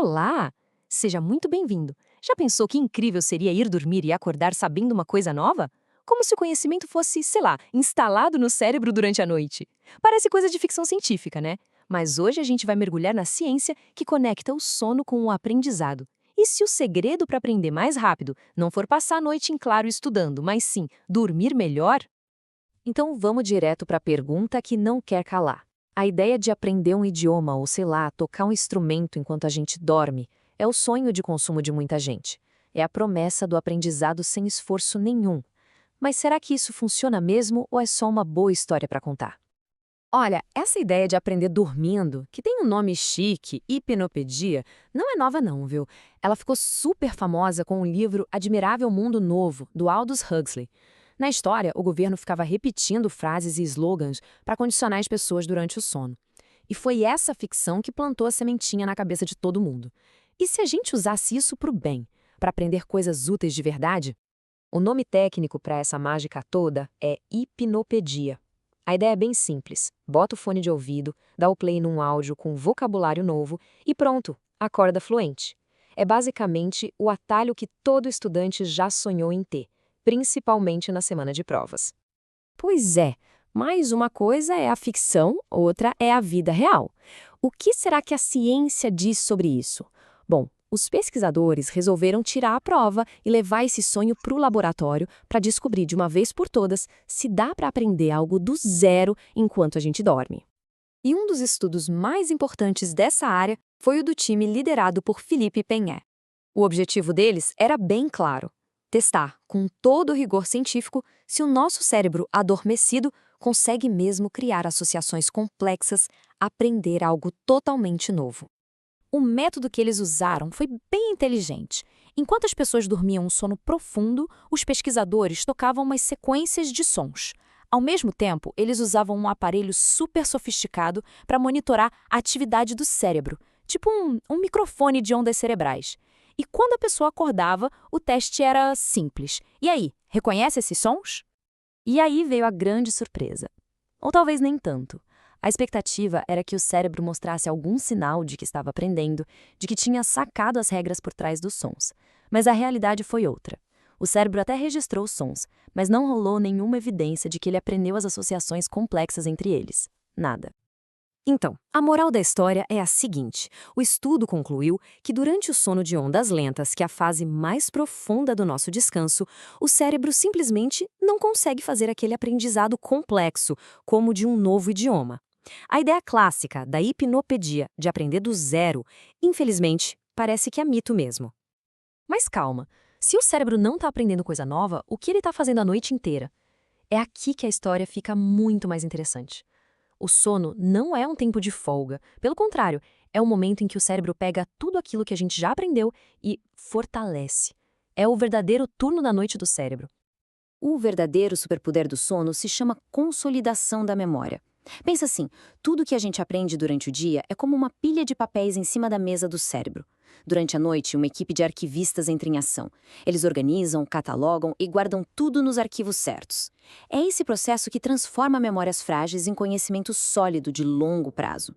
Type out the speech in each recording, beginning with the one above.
Olá! Seja muito bem-vindo. Já pensou que incrível seria ir dormir e acordar sabendo uma coisa nova? Como se o conhecimento fosse, sei lá, instalado no cérebro durante a noite. Parece coisa de ficção científica, né? Mas hoje a gente vai mergulhar na ciência que conecta o sono com o aprendizado. E se o segredo para aprender mais rápido não for passar a noite em claro estudando, mas sim dormir melhor? Então vamos direto para a pergunta que não quer calar. A ideia de aprender um idioma ou, sei lá, tocar um instrumento enquanto a gente dorme é o sonho de consumo de muita gente. É a promessa do aprendizado sem esforço nenhum. Mas será que isso funciona mesmo ou é só uma boa história para contar? Olha, essa ideia de aprender dormindo, que tem um nome chique, hipnopedia, não é nova não, viu? Ela ficou super famosa com o livro Admirável Mundo Novo, do Aldous Huxley. Na história, o governo ficava repetindo frases e slogans para condicionar as pessoas durante o sono. E foi essa ficção que plantou a sementinha na cabeça de todo mundo. E se a gente usasse isso para o bem, para aprender coisas úteis de verdade? O nome técnico para essa mágica toda é hipnopedia. A ideia é bem simples. Bota o fone de ouvido, dá o play num áudio com vocabulário novo e pronto, acorda fluente. É basicamente o atalho que todo estudante já sonhou em ter, principalmente na semana de provas. Pois é, mas uma coisa é a ficção, outra é a vida real. O que será que a ciência diz sobre isso? Bom, os pesquisadores resolveram tirar a prova e levar esse sonho para o laboratório para descobrir de uma vez por todas se dá para aprender algo do zero enquanto a gente dorme. E um dos estudos mais importantes dessa área foi o do time liderado por Philippe Peña. O objetivo deles era bem claro: testar, com todo o rigor científico, se o nosso cérebro adormecido consegue mesmo criar associações complexas, aprender algo totalmente novo. O método que eles usaram foi bem inteligente. Enquanto as pessoas dormiam um sono profundo, os pesquisadores tocavam umas sequências de sons. Ao mesmo tempo, eles usavam um aparelho super sofisticado para monitorar a atividade do cérebro, tipo um microfone de ondas cerebrais. E quando a pessoa acordava, o teste era simples. E aí, reconhece esses sons? E aí veio a grande surpresa. Ou talvez nem tanto. A expectativa era que o cérebro mostrasse algum sinal de que estava aprendendo, de que tinha sacado as regras por trás dos sons. Mas a realidade foi outra. O cérebro até registrou os sons, mas não rolou nenhuma evidência de que ele aprendeu as associações complexas entre eles. Nada. Então, a moral da história é a seguinte: o estudo concluiu que durante o sono de ondas lentas, que é a fase mais profunda do nosso descanso, o cérebro simplesmente não consegue fazer aquele aprendizado complexo, como o de um novo idioma. A ideia clássica da hipnopedia, de aprender do zero, infelizmente, parece que é mito mesmo. Mas calma, se o cérebro não está aprendendo coisa nova, o que ele está fazendo a noite inteira? É aqui que a história fica muito mais interessante. O sono não é um tempo de folga. Pelo contrário, é o momento em que o cérebro pega tudo aquilo que a gente já aprendeu e fortalece. É o verdadeiro turno da noite do cérebro. O verdadeiro superpoder do sono se chama consolidação da memória. Pensa assim, tudo que a gente aprende durante o dia é como uma pilha de papéis em cima da mesa do cérebro. Durante a noite, uma equipe de arquivistas entra em ação. Eles organizam, catalogam e guardam tudo nos arquivos certos. É esse processo que transforma memórias frágeis em conhecimento sólido de longo prazo.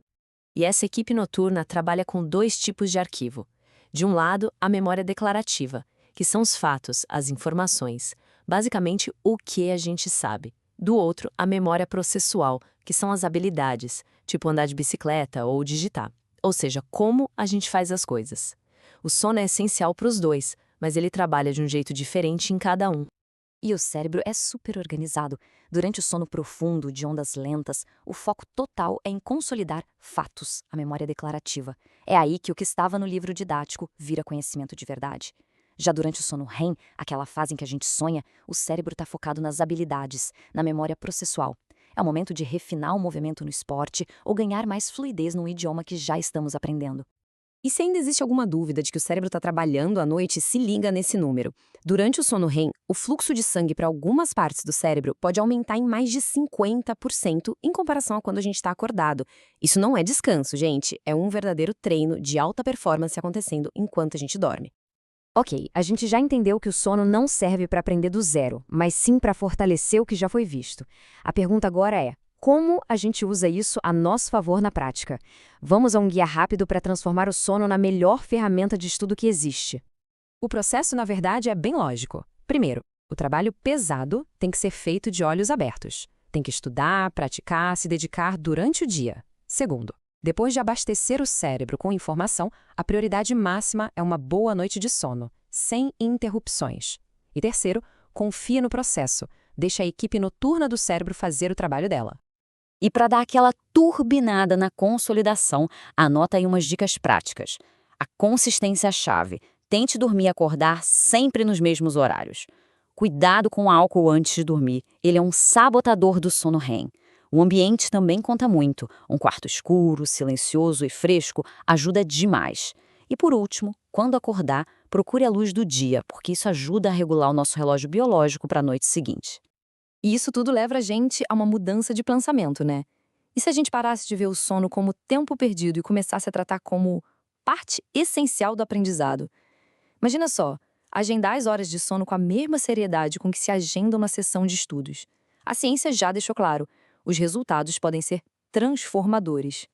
E essa equipe noturna trabalha com dois tipos de arquivo. De um lado, a memória declarativa, que são os fatos, as informações, basicamente o que a gente sabe. Do outro, a memória processual, que são as habilidades, tipo andar de bicicleta ou digitar. Ou seja, como a gente faz as coisas. O sono é essencial para os dois, mas ele trabalha de um jeito diferente em cada um. E o cérebro é super organizado. Durante o sono profundo, de ondas lentas, o foco total é em consolidar fatos, a memória declarativa. É aí que o que estava no livro didático vira conhecimento de verdade. Já durante o sono REM, aquela fase em que a gente sonha, o cérebro está focado nas habilidades, na memória processual. É o momento de refinar o movimento no esporte ou ganhar mais fluidez num idioma que já estamos aprendendo. E se ainda existe alguma dúvida de que o cérebro está trabalhando à noite, se liga nesse número. Durante o sono REM, o fluxo de sangue para algumas partes do cérebro pode aumentar em mais de 50% em comparação a quando a gente está acordado. Isso não é descanso, gente. É um verdadeiro treino de alta performance acontecendo enquanto a gente dorme. Ok, a gente já entendeu que o sono não serve para aprender do zero, mas sim para fortalecer o que já foi visto. A pergunta agora é: como a gente usa isso a nosso favor na prática? Vamos a um guia rápido para transformar o sono na melhor ferramenta de estudo que existe. O processo, na verdade, é bem lógico. Primeiro, o trabalho pesado tem que ser feito de olhos abertos. Tem que estudar, praticar, se dedicar durante o dia. Segundo, depois de abastecer o cérebro com informação, a prioridade máxima é uma boa noite de sono, sem interrupções. E terceiro, confia no processo. Deixa a equipe noturna do cérebro fazer o trabalho dela. E para dar aquela turbinada na consolidação, anota aí umas dicas práticas. A consistência é a chave. Tente dormir e acordar sempre nos mesmos horários. Cuidado com o álcool antes de dormir. Ele é um sabotador do sono REM. O ambiente também conta muito. Um quarto escuro, silencioso e fresco ajuda demais. E por último, quando acordar, procure a luz do dia, porque isso ajuda a regular o nosso relógio biológico para a noite seguinte. E isso tudo leva a gente a uma mudança de pensamento, né? E se a gente parasse de ver o sono como tempo perdido e começasse a tratar como parte essencial do aprendizado? Imagina só, agendar as horas de sono com a mesma seriedade com que se agenda uma sessão de estudos. A ciência já deixou claro, os resultados podem ser transformadores.